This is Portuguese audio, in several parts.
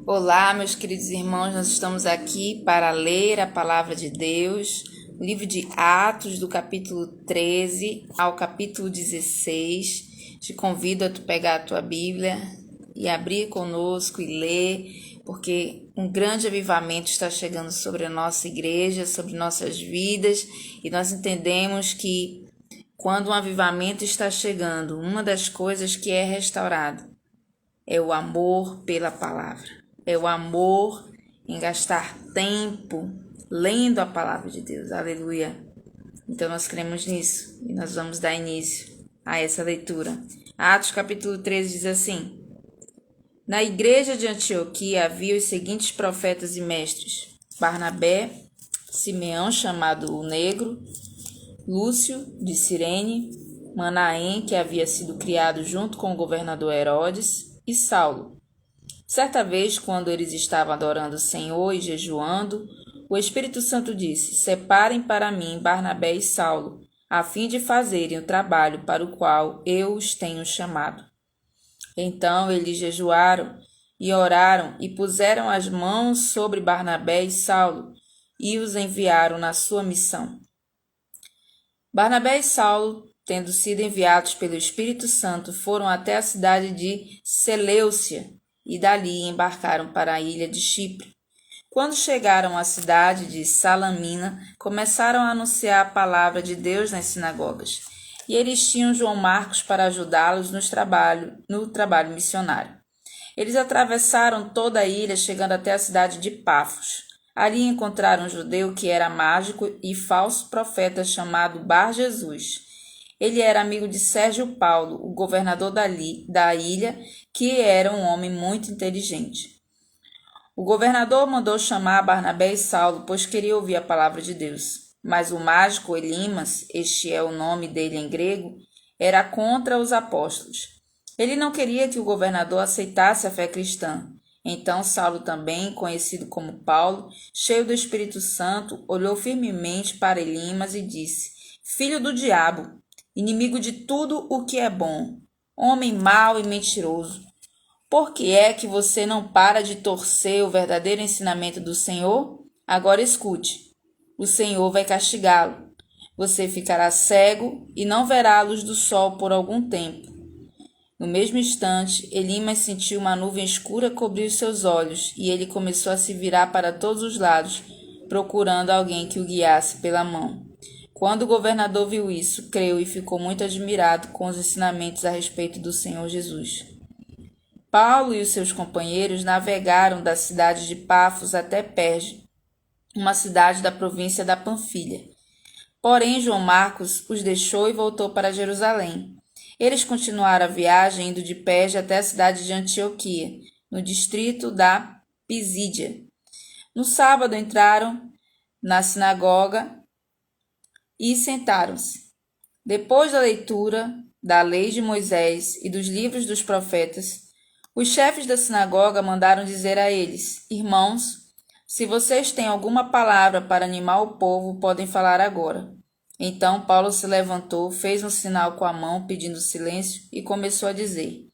Olá, meus queridos irmãos, nós estamos aqui para ler a palavra de Deus, o livro de Atos, do capítulo 13 ao capítulo 16. Te convido a tu pegar a tua Bíblia e abrir conosco e ler, porque um grande avivamento está chegando sobre a nossa igreja, sobre nossas vidas, e nós entendemos que quando um avivamento está chegando, uma das coisas que é restaurada é o amor pela palavra. É o amor em gastar tempo lendo a palavra de Deus. Aleluia. Então nós cremos nisso e nós vamos dar início a essa leitura. Atos capítulo 13 diz assim: Na igreja de Antioquia havia os seguintes profetas e mestres: Barnabé, Simeão chamado o Negro, Lúcio de Cirene, Manaém, que havia sido criado junto com o governador Herodes, e Saulo. Certa vez, quando eles estavam adorando o Senhor e jejuando, o Espírito Santo disse: Separem para mim Barnabé e Saulo, a fim de fazerem o trabalho para o qual eu os tenho chamado. Então eles jejuaram e oraram e puseram as mãos sobre Barnabé e Saulo e os enviaram na sua missão. Barnabé e Saulo, tendo sido enviados pelo Espírito Santo, foram até a cidade de Seleucia e dali embarcaram para a ilha de Chipre. Quando chegaram à cidade de Salamina, começaram a anunciar a palavra de Deus nas sinagogas, e eles tinham João Marcos para ajudá-los no trabalho missionário. Eles atravessaram toda a ilha, chegando até a cidade de Pafos. Ali encontraram um judeu que era mágico e falso profeta chamado Bar-Jesus. Ele era amigo de Sérgio Paulo, o governador da ilha, que era um homem muito inteligente. O governador mandou chamar Barnabé e Saulo, pois queria ouvir a palavra de Deus. Mas o mágico Elimas, este é o nome dele em grego, era contra os apóstolos. Ele não queria que o governador aceitasse a fé cristã. Então Saulo também, conhecido como Paulo, cheio do Espírito Santo, olhou firmemente para Elimas e disse: Filho do diabo, inimigo de tudo o que é bom, homem mau e mentiroso, por que é que você não para de torcer o verdadeiro ensinamento do Senhor? Agora escute, o Senhor vai castigá-lo. Você ficará cego e não verá a luz do sol por algum tempo. No mesmo instante, Elimas sentiu uma nuvem escura cobrir os seus olhos e ele começou a se virar para todos os lados, procurando alguém que o guiasse pela mão. Quando o governador viu isso, creu e ficou muito admirado com os ensinamentos a respeito do Senhor Jesus. Paulo e os seus companheiros navegaram da cidade de Pafos até Perge, uma cidade da província da Panfilha. Porém, João Marcos os deixou e voltou para Jerusalém. Eles continuaram a viagem indo de Perge até a cidade de Antioquia, no distrito da Pisídia. No sábado entraram na sinagoga e sentaram-se. Depois da leitura da lei de Moisés e dos livros dos profetas, os chefes da sinagoga mandaram dizer a eles: Irmãos, se vocês têm alguma palavra para animar o povo, podem falar agora. Então Paulo se levantou, fez um sinal com a mão, pedindo silêncio, e começou a dizer: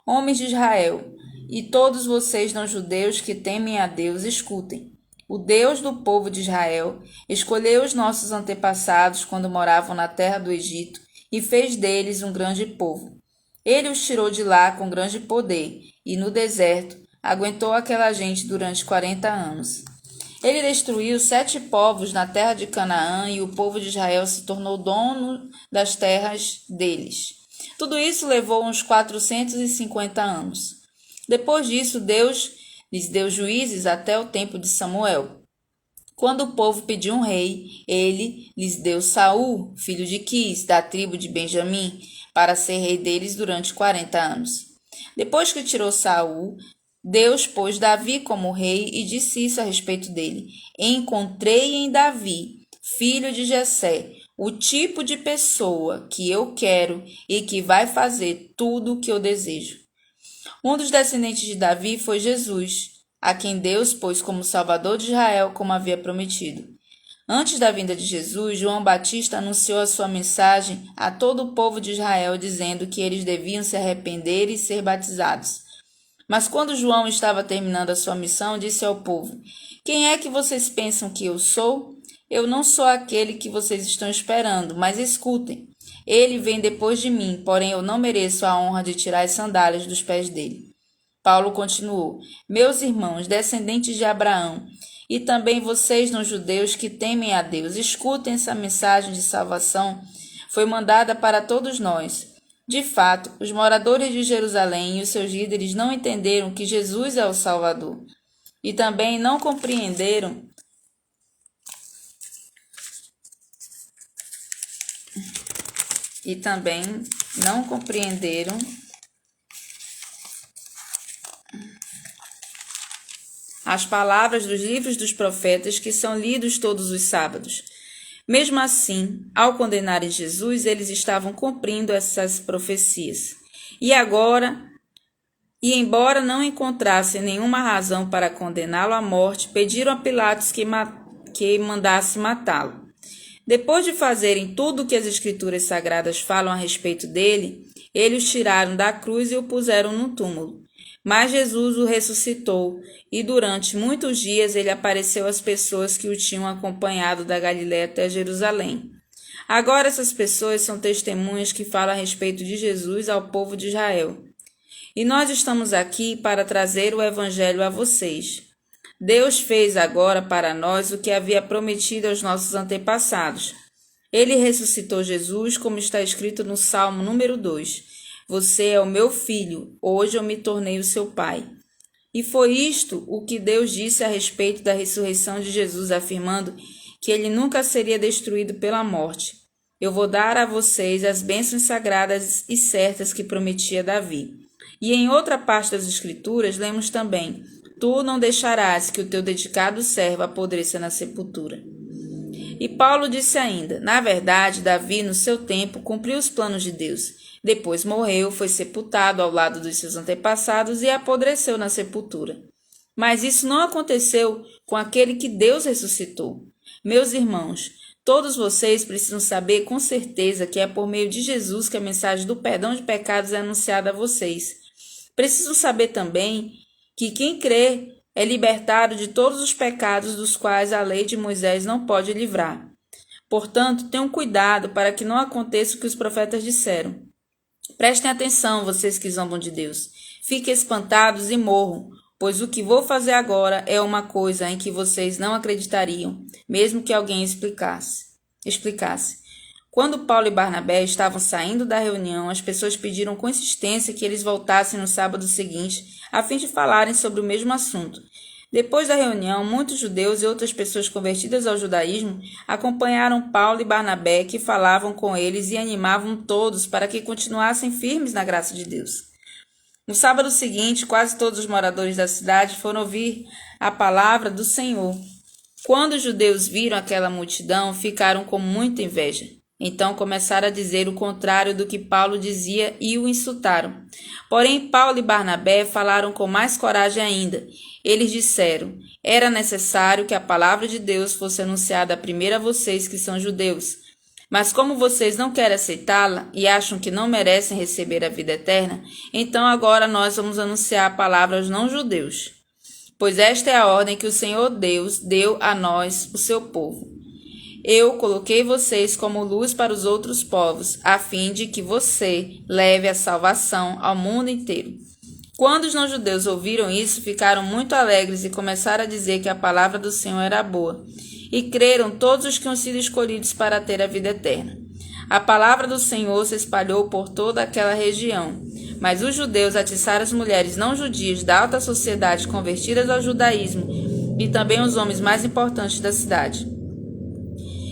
Homens de Israel, e todos vocês não-judeus que temem a Deus, escutem. O Deus do povo de Israel escolheu os nossos antepassados quando moravam na terra do Egito e fez deles um grande povo. Ele os tirou de lá com grande poder e, no deserto, aguentou aquela gente durante 40 anos. Ele destruiu 7 povos na terra de Canaã e o povo de Israel se tornou dono das terras deles. Tudo isso levou uns 450 anos. Depois disso, Deus lhes deu juízes até o tempo de Samuel. Quando o povo pediu um rei, ele lhes deu Saul, filho de Quis, da tribo de Benjamim, para ser rei deles durante 40 anos. Depois que tirou Saul, Deus pôs Davi como rei e disse isso a respeito dele: Encontrei em Davi, filho de Jessé, o tipo de pessoa que eu quero e que vai fazer tudo o que eu desejo. Um dos descendentes de Davi foi Jesus, a quem Deus pôs como Salvador de Israel, como havia prometido. Antes da vinda de Jesus, João Batista anunciou a sua mensagem a todo o povo de Israel, dizendo que eles deviam se arrepender e ser batizados. Mas quando João estava terminando a sua missão, disse ao povo: Quem é que vocês pensam que eu sou? Eu não sou aquele que vocês estão esperando, mas escutem. Ele vem depois de mim, porém eu não mereço a honra de tirar as sandálias dos pés dele. Paulo continuou: Meus irmãos, descendentes de Abraão, e também vocês não-judeus que temem a Deus, escutem essa mensagem de salvação. Foi mandada para todos nós. De fato, os moradores de Jerusalém e os seus líderes não entenderam que Jesus é o Salvador. E também não compreenderam as palavras dos livros dos profetas que são lidos todos os sábados. Mesmo assim, ao condenarem Jesus, eles estavam cumprindo essas profecias. E embora não encontrassem nenhuma razão para condená-lo à morte, pediram a Pilatos que mandasse matá-lo. Depois de fazerem tudo o que as Escrituras Sagradas falam a respeito dele, eles o tiraram da cruz e o puseram no túmulo. Mas Jesus o ressuscitou, e durante muitos dias ele apareceu às pessoas que o tinham acompanhado da Galiléia até Jerusalém. Agora essas pessoas são testemunhas que falam a respeito de Jesus ao povo de Israel. E nós estamos aqui para trazer o Evangelho a vocês. Deus fez agora para nós o que havia prometido aos nossos antepassados. Ele ressuscitou Jesus, como está escrito no Salmo número 2. Você é o meu filho, hoje eu me tornei o seu pai. E foi isto o que Deus disse a respeito da ressurreição de Jesus, afirmando que ele nunca seria destruído pela morte. Eu vou dar a vocês as bênçãos sagradas e certas que prometia Davi. E em outra parte das Escrituras, lemos também: Tu não deixarás que o teu dedicado servo apodreça na sepultura. E Paulo disse ainda: Na verdade, Davi, no seu tempo, cumpriu os planos de Deus. Depois morreu, foi sepultado ao lado dos seus antepassados e apodreceu na sepultura. Mas isso não aconteceu com aquele que Deus ressuscitou. Meus irmãos, todos vocês precisam saber com certeza que é por meio de Jesus que a mensagem do perdão de pecados é anunciada a vocês. Precisam saber também que quem crê é libertado de todos os pecados dos quais a lei de Moisés não pode livrar. Portanto, tenham cuidado para que não aconteça o que os profetas disseram. Prestem atenção, vocês que zombam de Deus. Fiquem espantados e morram, pois o que vou fazer agora é uma coisa em que vocês não acreditariam, mesmo que alguém explicasse. Quando Paulo e Barnabé estavam saindo da reunião, as pessoas pediram com insistência que eles voltassem no sábado seguinte, a fim de falarem sobre o mesmo assunto. Depois da reunião, muitos judeus e outras pessoas convertidas ao judaísmo acompanharam Paulo e Barnabé, que falavam com eles e animavam todos para que continuassem firmes na graça de Deus. No sábado seguinte, quase todos os moradores da cidade foram ouvir a palavra do Senhor. Quando os judeus viram aquela multidão, ficaram com muita inveja. Então começaram a dizer o contrário do que Paulo dizia e o insultaram. Porém, Paulo e Barnabé falaram com mais coragem ainda. Eles disseram: Era necessário que a palavra de Deus fosse anunciada primeiro a vocês que são judeus. Mas como vocês não querem aceitá-la e acham que não merecem receber a vida eterna, então agora nós vamos anunciar a palavra aos não-judeus. Pois esta é a ordem que o Senhor Deus deu a nós, o seu povo. Eu coloquei vocês como luz para os outros povos, a fim de que você leve a salvação ao mundo inteiro. Quando os não-judeus ouviram isso, ficaram muito alegres e começaram a dizer que a palavra do Senhor era boa. E creram todos os que tinham sido escolhidos para ter a vida eterna. A palavra do Senhor se espalhou por toda aquela região. Mas os judeus atiçaram as mulheres não-judias da alta sociedade convertidas ao judaísmo e também os homens mais importantes da cidade.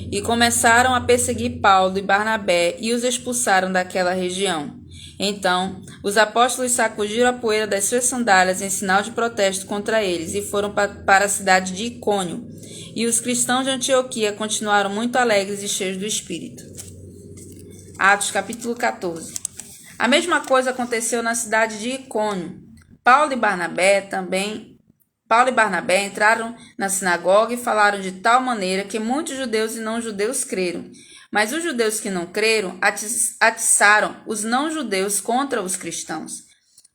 E começaram a perseguir Paulo e Barnabé e os expulsaram daquela região. Então, os apóstolos sacudiram a poeira das suas sandálias em sinal de protesto contra eles e foram para a cidade de Icônio. E os cristãos de Antioquia continuaram muito alegres e cheios do Espírito. Atos capítulo 14. A mesma coisa aconteceu na cidade de Icônio. Paulo e Barnabé entraram na sinagoga e falaram de tal maneira que muitos judeus e não-judeus creram. Mas os judeus que não creram atiçaram os não-judeus contra os cristãos.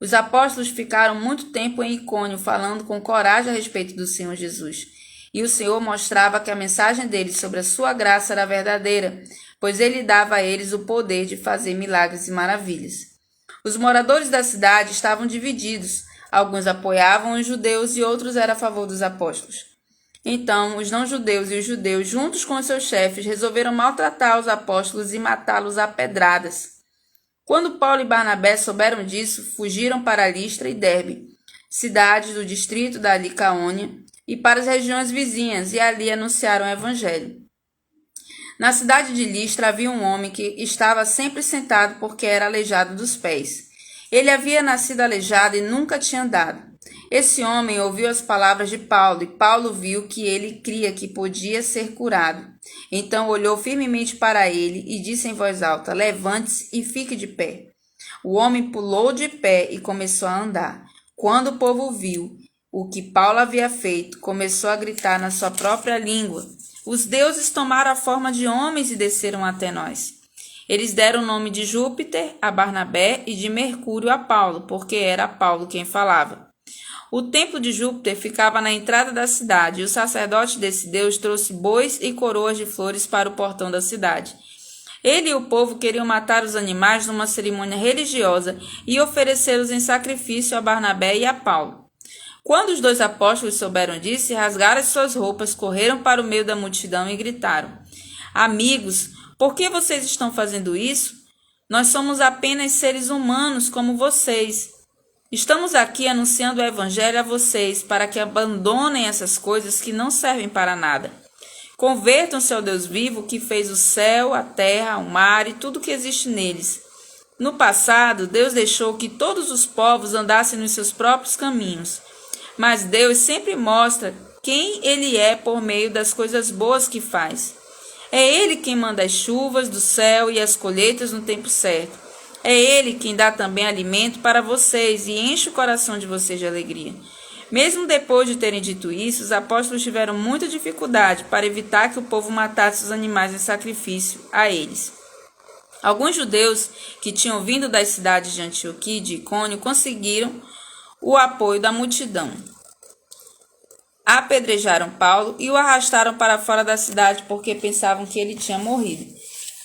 Os apóstolos ficaram muito tempo em Icônio falando com coragem a respeito do Senhor Jesus. E o Senhor mostrava que a mensagem deles sobre a sua graça era verdadeira, pois ele dava a eles o poder de fazer milagres e maravilhas. Os moradores da cidade estavam divididos. Alguns apoiavam os judeus e outros eram a favor dos apóstolos. Então, os não-judeus e os judeus, juntos com os seus chefes, resolveram maltratar os apóstolos e matá-los a pedradas. Quando Paulo e Barnabé souberam disso, fugiram para Listra e Derbe, cidades do distrito da Licaônia, e para as regiões vizinhas, e ali anunciaram o evangelho. Na cidade de Listra havia um homem que estava sempre sentado porque era aleijado dos pés. Ele havia nascido aleijado e nunca tinha andado. Esse homem ouviu as palavras de Paulo, e Paulo viu que ele cria que podia ser curado. Então olhou firmemente para ele e disse em voz alta: "Levante-se e fique de pé." O homem pulou de pé e começou a andar. Quando o povo viu o que Paulo havia feito, começou a gritar na sua própria língua: "Os deuses tomaram a forma de homens e desceram até nós." Eles deram o nome de Júpiter a Barnabé e de Mercúrio a Paulo, porque era Paulo quem falava. O templo de Júpiter ficava na entrada da cidade, e o sacerdote desse deus trouxe bois e coroas de flores para o portão da cidade. Ele e o povo queriam matar os animais numa cerimônia religiosa e oferecê-los em sacrifício a Barnabé e a Paulo. Quando os dois apóstolos souberam disso, rasgaram as suas roupas, correram para o meio da multidão e gritaram: "Amigos, por que vocês estão fazendo isso? Nós somos apenas seres humanos como vocês. Estamos aqui anunciando o evangelho a vocês para que abandonem essas coisas que não servem para nada. Convertam-se ao Deus vivo que fez o céu, a terra, o mar e tudo que existe neles. No passado, Deus deixou que todos os povos andassem nos seus próprios caminhos. Mas Deus sempre mostra quem Ele é por meio das coisas boas que faz. É Ele quem manda as chuvas do céu e as colheitas no tempo certo. É Ele quem dá também alimento para vocês e enche o coração de vocês de alegria." Mesmo depois de terem dito isso, os apóstolos tiveram muita dificuldade para evitar que o povo matasse os animais em sacrifício a eles. Alguns judeus que tinham vindo das cidades de Antioquia e de Icônio conseguiram o apoio da multidão. Apedrejaram Paulo e o arrastaram para fora da cidade porque pensavam que ele tinha morrido.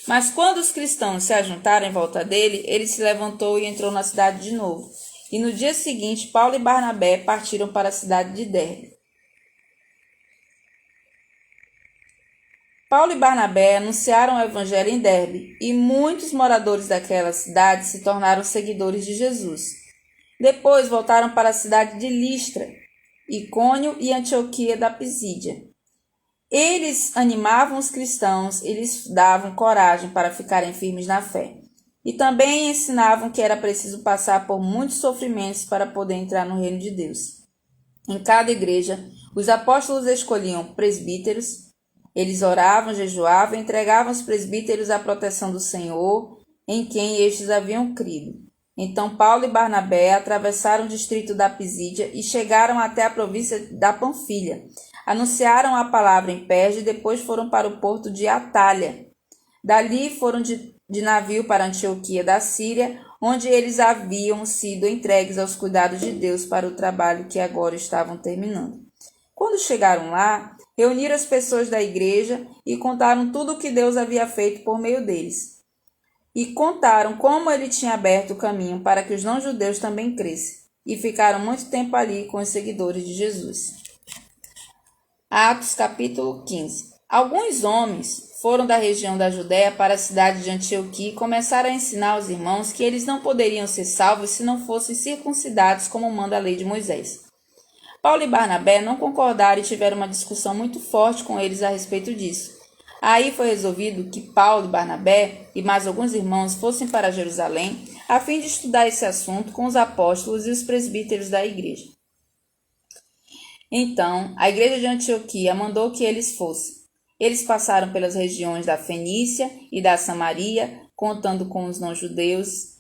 Mas quando os cristãos se ajuntaram em volta dele, ele se levantou e entrou na cidade de novo. E no dia seguinte, Paulo e Barnabé partiram para a cidade de Derbe. Paulo e Barnabé anunciaram o evangelho em Derbe, e muitos moradores daquela cidade se tornaram seguidores de Jesus. Depois voltaram para a cidade de Listra, Icônio e Antioquia da Pisídia. Eles animavam os cristãos e lhes davam coragem para ficarem firmes na fé. E também ensinavam que era preciso passar por muitos sofrimentos para poder entrar no reino de Deus. Em cada igreja, os apóstolos escolhiam presbíteros. Eles oravam, jejuavam e entregavam os presbíteros à proteção do Senhor, em quem estes haviam crido. Então Paulo e Barnabé atravessaram o distrito da Pisídia e chegaram até a província da Panfilha. Anunciaram a palavra em Perge e depois foram para o porto de Atália. Dali foram de navio para Antioquia da Síria, onde eles haviam sido entregues aos cuidados de Deus para o trabalho que agora estavam terminando. Quando chegaram lá, reuniram as pessoas da igreja e contaram tudo o que Deus havia feito por meio deles. E contaram como ele tinha aberto o caminho para que os não-judeus também crescem. E ficaram muito tempo ali com os seguidores de Jesus. Atos capítulo 15. Alguns homens foram da região da Judéia para a cidade de Antioquia e começaram a ensinar aos irmãos que eles não poderiam ser salvos se não fossem circuncidados como manda a lei de Moisés. Paulo e Barnabé não concordaram e tiveram uma discussão muito forte com eles a respeito disso. Aí foi resolvido que Paulo e Barnabé e mais alguns irmãos fossem para Jerusalém a fim de estudar esse assunto com os apóstolos e os presbíteros da igreja. Então, a igreja de Antioquia mandou que eles fossem. Eles passaram pelas regiões da Fenícia e da Samaria, contando como os não-judeus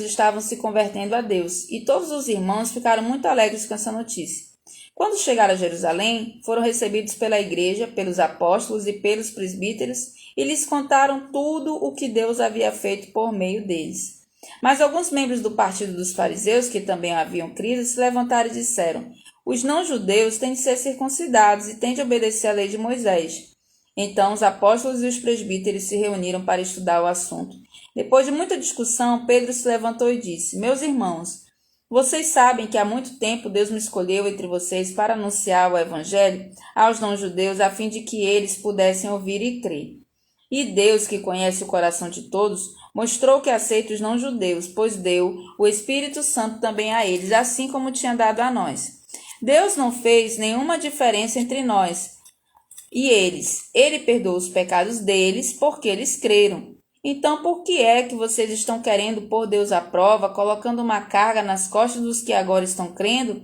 estavam se convertendo a Deus, e todos os irmãos ficaram muito alegres com essa notícia. Quando chegaram a Jerusalém, foram recebidos pela igreja, pelos apóstolos e pelos presbíteros, e lhes contaram tudo o que Deus havia feito por meio deles. Mas alguns membros do partido dos fariseus, que também haviam crido, se levantaram e disseram: os não-judeus têm de ser circuncidados e têm de obedecer à lei de Moisés. Então os apóstolos e os presbíteros se reuniram para estudar o assunto. Depois de muita discussão, Pedro se levantou e disse: meus irmãos, vocês sabem que há muito tempo Deus me escolheu entre vocês para anunciar o evangelho aos não-judeus, a fim de que eles pudessem ouvir e crer. E Deus, que conhece o coração de todos, mostrou que aceita os não-judeus, pois deu o Espírito Santo também a eles, assim como tinha dado a nós. Deus não fez nenhuma diferença entre nós e eles. Ele perdoou os pecados deles porque eles creram. Então, por que é que vocês estão querendo pôr Deus à prova, colocando uma carga nas costas dos que agora estão crendo?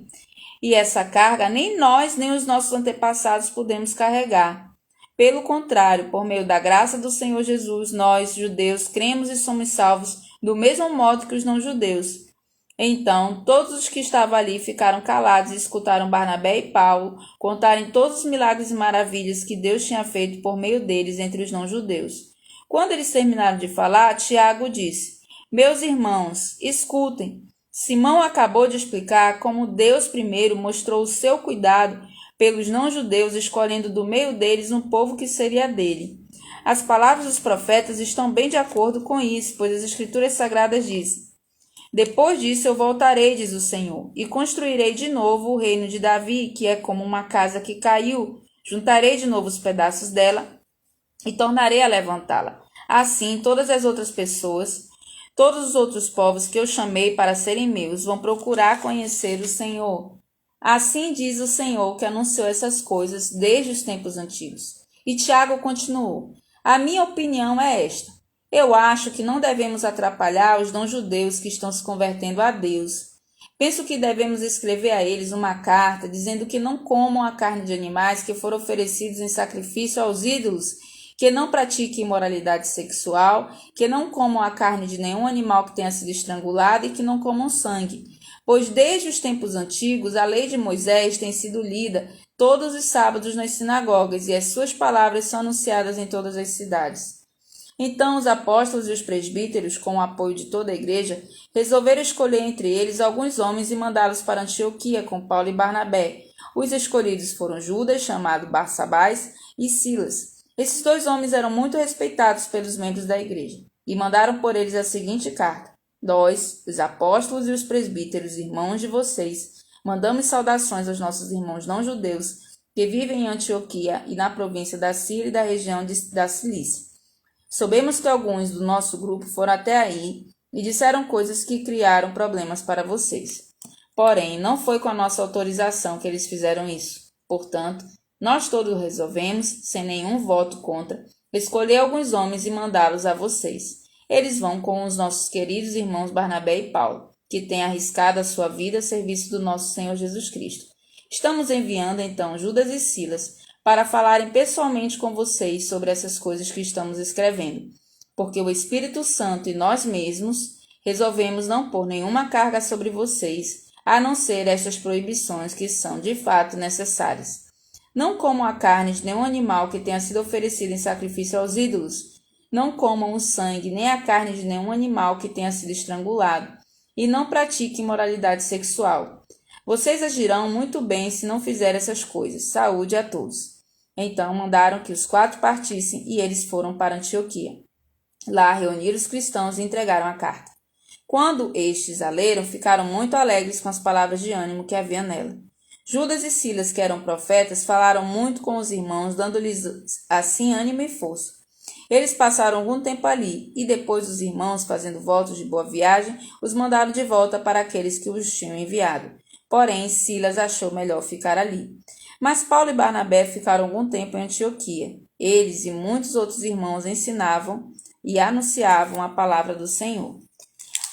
E essa carga nem nós, nem os nossos antepassados podemos carregar. Pelo contrário, por meio da graça do Senhor Jesus, nós, judeus, cremos e somos salvos do mesmo modo que os não-judeus. Então, todos os que estavam ali ficaram calados e escutaram Barnabé e Paulo contarem todos os milagres e maravilhas que Deus tinha feito por meio deles entre os não-judeus. Quando eles terminaram de falar, Tiago disse: meus irmãos, escutem. Simão acabou de explicar como Deus primeiro mostrou o seu cuidado pelos não-judeus, escolhendo do meio deles um povo que seria dele. As palavras dos profetas estão bem de acordo com isso, pois as Escrituras Sagradas dizem: depois disso eu voltarei, diz o Senhor, e construirei de novo o reino de Davi, que é como uma casa que caiu. Juntarei de novo os pedaços dela e tornarei a levantá-la. Assim, todas as outras pessoas, todos os outros povos que eu chamei para serem meus, vão procurar conhecer o Senhor. Assim diz o Senhor, que anunciou essas coisas desde os tempos antigos. E Tiago continuou: a minha opinião é esta. Eu acho que não devemos atrapalhar os não-judeus que estão se convertendo a Deus. Penso que devemos escrever a eles uma carta dizendo que não comam a carne de animais que foram oferecidos em sacrifício aos ídolos, que não pratiquem imoralidade sexual, que não comam a carne de nenhum animal que tenha sido estrangulado e que não comam sangue. Pois desde os tempos antigos a lei de Moisés tem sido lida todos os sábados nas sinagogas e as suas palavras são anunciadas em todas as cidades. Então os apóstolos e os presbíteros, com o apoio de toda a igreja, resolveram escolher entre eles alguns homens e mandá-los para Antioquia com Paulo e Barnabé. Os escolhidos foram Judas, chamado Barsabás, e Silas. Esses dois homens eram muito respeitados pelos membros da igreja, e mandaram por eles a seguinte carta: nós, os apóstolos e os presbíteros, irmãos de vocês, mandamos saudações aos nossos irmãos não-judeus que vivem em Antioquia e na província da Síria e da região da Cilícia. Soubemos que alguns do nosso grupo foram até aí e disseram coisas que criaram problemas para vocês. Porém, não foi com a nossa autorização que eles fizeram isso. Portanto, nós todos resolvemos, sem nenhum voto contra, escolher alguns homens e mandá-los a vocês. Eles vão com os nossos queridos irmãos Barnabé e Paulo, que têm arriscado a sua vida a serviço do nosso Senhor Jesus Cristo. Estamos enviando, então, Judas e Silas para falarem pessoalmente com vocês sobre essas coisas que estamos escrevendo, porque o Espírito Santo e nós mesmos resolvemos não pôr nenhuma carga sobre vocês, a não ser estas proibições que são, de fato, necessárias. Não comam a carne de nenhum animal que tenha sido oferecido em sacrifício aos ídolos. Não comam o sangue, nem a carne de nenhum animal que tenha sido estrangulado. E não pratiquem imoralidade sexual. Vocês agirão muito bem se não fizerem essas coisas. Saúde a todos. Então mandaram que os 4 partissem e eles foram para Antioquia. Lá reuniram os cristãos e entregaram a carta. Quando estes a leram, ficaram muito alegres com as palavras de ânimo que havia nela. Judas e Silas, que eram profetas, falaram muito com os irmãos, dando-lhes assim ânimo e força. Eles passaram algum tempo ali, e depois os irmãos, fazendo votos de boa viagem, os mandaram de volta para aqueles que os tinham enviado. Porém, Silas achou melhor ficar ali. Mas Paulo e Barnabé ficaram algum tempo em Antioquia. Eles e muitos outros irmãos ensinavam e anunciavam a palavra do Senhor.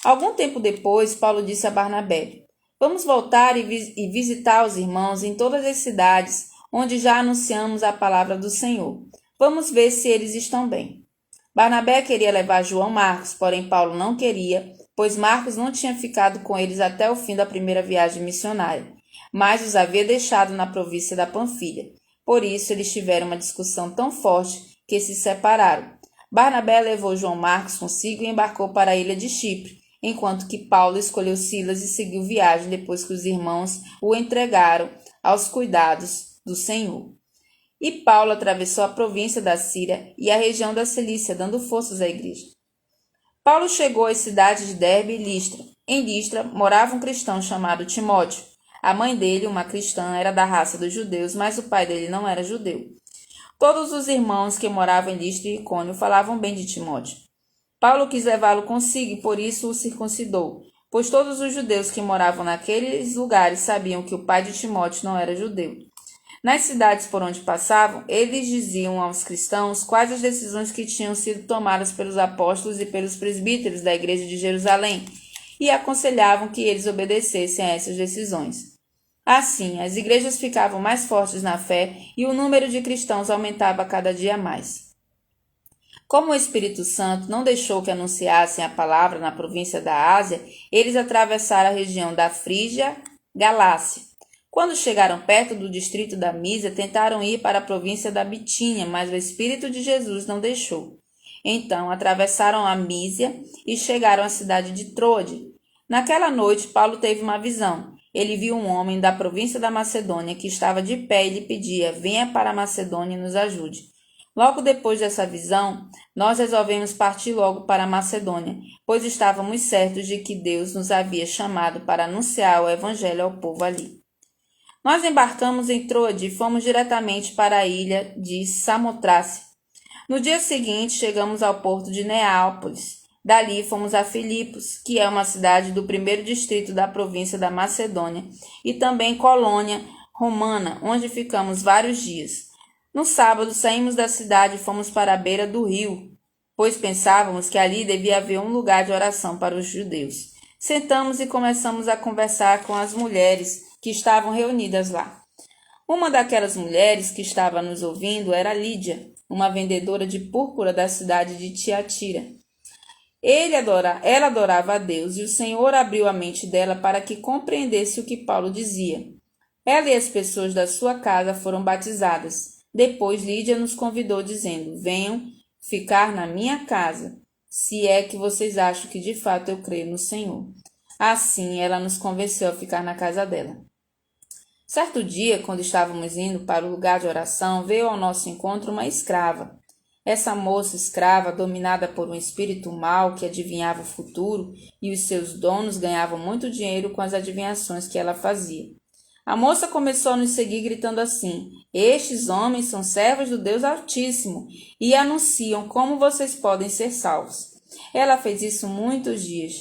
Algum tempo depois, Paulo disse a Barnabé: vamos voltar e visitar os irmãos em todas as cidades onde já anunciamos a palavra do Senhor. Vamos ver se eles estão bem. Barnabé queria levar João Marcos, porém Paulo não queria, pois Marcos não tinha ficado com eles até o fim da primeira viagem missionária, mas os havia deixado na província da Panfilha. Por isso eles tiveram uma discussão tão forte que se separaram. Barnabé levou João Marcos consigo e embarcou para a ilha de Chipre. enquanto que Paulo escolheu Silas e seguiu viagem depois que os irmãos o entregaram aos cuidados do Senhor. E Paulo atravessou a província da Síria e a região da Cilícia, dando forças à igreja. Paulo chegou às cidades de Derbe e Listra. Em Listra morava um cristão chamado Timóteo. A mãe dele, uma cristã, era da raça dos judeus, mas o pai dele não era judeu. Todos os irmãos que moravam em Listra e Icônio falavam bem de Timóteo. Paulo quis levá-lo consigo e por isso o circuncidou, pois todos os judeus que moravam naqueles lugares sabiam que o pai de Timóteo não era judeu. Nas cidades por onde passavam, eles diziam aos cristãos quais as decisões que tinham sido tomadas pelos apóstolos e pelos presbíteros da igreja de Jerusalém e aconselhavam que eles obedecessem a essas decisões. Assim, as igrejas ficavam mais fortes na fé e o número de cristãos aumentava cada dia mais. Como o Espírito Santo não deixou que anunciassem a palavra na província da Ásia, eles atravessaram a região da Frígia, Galácia. Quando chegaram perto do distrito da Mísia, tentaram ir para a província da Bitínia, mas o Espírito de Jesus não deixou. Então, atravessaram a Mísia e chegaram à cidade de Troade. Naquela noite, Paulo teve uma visão. Ele viu um homem da província da Macedônia que estava de pé e lhe pedia: venha para a Macedônia e nos ajude. Logo depois dessa visão, nós resolvemos partir logo para a Macedônia, pois estávamos certos de que Deus nos havia chamado para anunciar o evangelho ao povo ali. Nós embarcamos em Troade e fomos diretamente para a ilha de Samotrácia. No dia seguinte, chegamos ao porto de Neápolis. Dali fomos a Filipos, que é uma cidade do primeiro distrito da província da Macedônia, e também Colônia Romana, onde ficamos vários dias. No sábado, saímos da cidade e fomos para a beira do rio, pois pensávamos que ali devia haver um lugar de oração para os judeus. Sentamos e começamos a conversar com as mulheres que estavam reunidas lá. Uma daquelas mulheres que estava nos ouvindo era Lídia, uma vendedora de púrpura da cidade de Tiatira. Ela adorava a Deus e o Senhor abriu a mente dela para que compreendesse o que Paulo dizia. Ela e as pessoas da sua casa foram batizadas. Depois Lídia nos convidou dizendo: venham ficar na minha casa, se é que vocês acham que de fato eu creio no Senhor. Assim ela nos convenceu a ficar na casa dela. Certo dia, quando estávamos indo para o lugar de oração, veio ao nosso encontro uma escrava. Essa moça escrava, dominada por um espírito mau que adivinhava o futuro, e os seus donos ganhavam muito dinheiro com as adivinhações que ela fazia. A moça começou a nos seguir gritando assim: estes homens são servos do Deus Altíssimo e anunciam como vocês podem ser salvos. Ela fez isso muitos dias.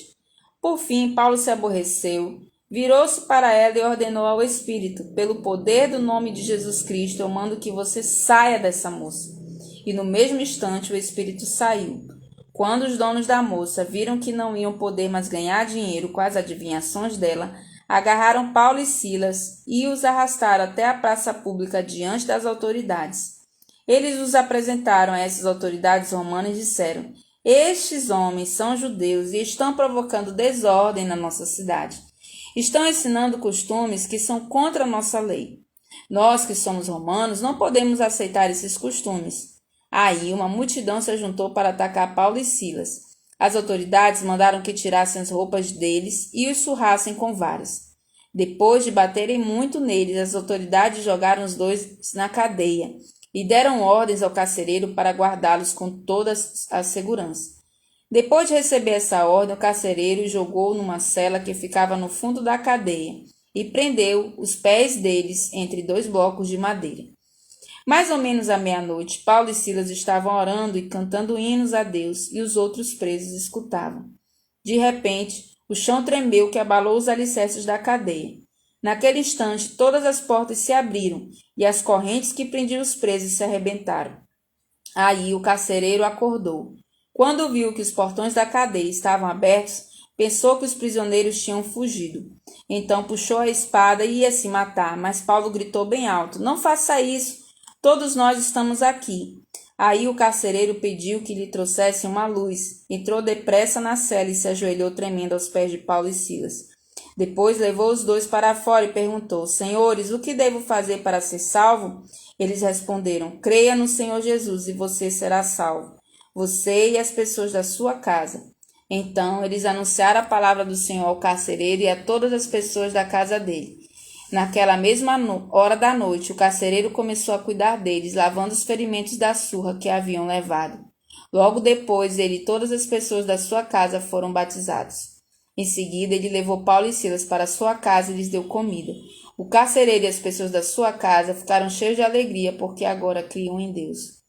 Por fim, Paulo se aborreceu, virou-se para ela e ordenou ao espírito: pelo poder do nome de Jesus Cristo, eu mando que você saia dessa moça. E no mesmo instante o espírito saiu. Quando os donos da moça viram que não iam poder mais ganhar dinheiro com as adivinhações dela, agarraram Paulo e Silas e os arrastaram até a praça pública diante das autoridades. Eles os apresentaram a essas autoridades romanas e disseram: estes homens são judeus e estão provocando desordem na nossa cidade. Estão ensinando costumes que são contra a nossa lei. Nós, que somos romanos, não podemos aceitar esses costumes. Aí uma multidão se juntou para atacar Paulo e Silas. As autoridades mandaram que tirassem as roupas deles e os surrassem com varas. Depois de baterem muito neles, as autoridades jogaram os dois na cadeia e deram ordens ao carcereiro para guardá-los com toda a segurança. Depois de receber essa ordem, o carcereiro os jogou numa cela que ficava no fundo da cadeia e prendeu os pés deles entre dois blocos de madeira. Mais ou menos à meia-noite, Paulo e Silas estavam orando e cantando hinos a Deus, e os outros presos escutavam. De repente, o chão tremeu que abalou os alicerces da cadeia. Naquele instante, todas as portas se abriram, e as correntes que prendiam os presos se arrebentaram. Aí o carcereiro acordou. Quando viu que os portões da cadeia estavam abertos, pensou que os prisioneiros tinham fugido. Então puxou a espada e ia se matar, mas Paulo gritou bem alto: não faça isso! Todos nós estamos aqui. Aí o carcereiro pediu que lhe trouxessem uma luz. Entrou depressa na cela e se ajoelhou tremendo aos pés de Paulo e Silas. Depois levou os dois para fora e perguntou: senhores, o que devo fazer para ser salvo? Eles responderam: creia no Senhor Jesus e você será salvo, você e as pessoas da sua casa. Então eles anunciaram a palavra do Senhor ao carcereiro e a todas as pessoas da casa dele. Naquela mesma hora da noite, o carcereiro começou a cuidar deles, lavando os ferimentos da surra que haviam levado. Logo depois, ele e todas as pessoas da sua casa foram batizados. Em seguida, ele levou Paulo e Silas para sua casa e lhes deu comida. O carcereiro e as pessoas da sua casa ficaram cheios de alegria, porque agora criam em Deus.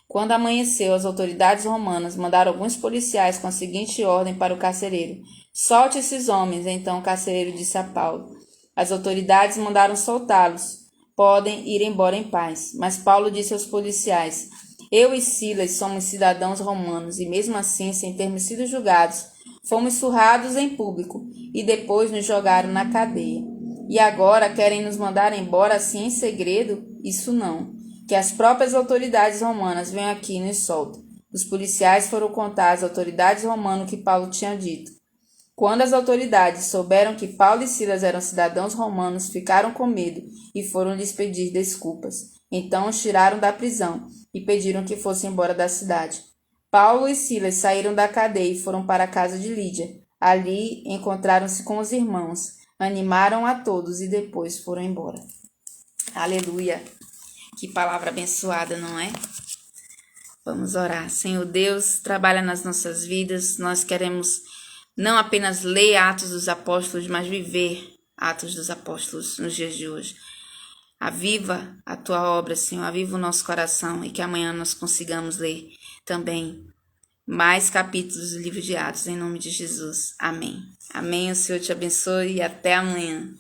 Quando amanheceu, as autoridades romanas mandaram alguns policiais com a seguinte ordem para o carcereiro: solte esses homens. Então o carcereiro disse a Paulo. As autoridades mandaram soltá-los. Podem ir embora em paz. Mas Paulo disse aos policiais: eu e Silas somos cidadãos romanos e, mesmo assim, sem termos sido julgados, fomos surrados em público e depois nos jogaram na cadeia. E agora querem nos mandar embora assim em segredo? Isso não. Que as próprias autoridades romanas venham aqui e nos soltem. Os policiais foram contar às autoridades romanas o que Paulo tinha dito. Quando as autoridades souberam que Paulo e Silas eram cidadãos romanos, ficaram com medo e foram lhes pedir desculpas. Então os tiraram da prisão e pediram que fossem embora da cidade. Paulo e Silas saíram da cadeia e foram para a casa de Lídia. Ali encontraram-se com os irmãos, animaram a todos e depois foram embora. Aleluia! Que palavra abençoada, não é? Vamos orar. Senhor Deus, trabalha nas nossas vidas. Nós queremos não apenas ler Atos dos Apóstolos, mas viver Atos dos Apóstolos nos dias de hoje. Aviva a tua obra, Senhor, aviva o nosso coração e que amanhã nós consigamos ler também mais capítulos do livro de Atos, em nome de Jesus. Amém. Amém, o Senhor te abençoe e até amanhã.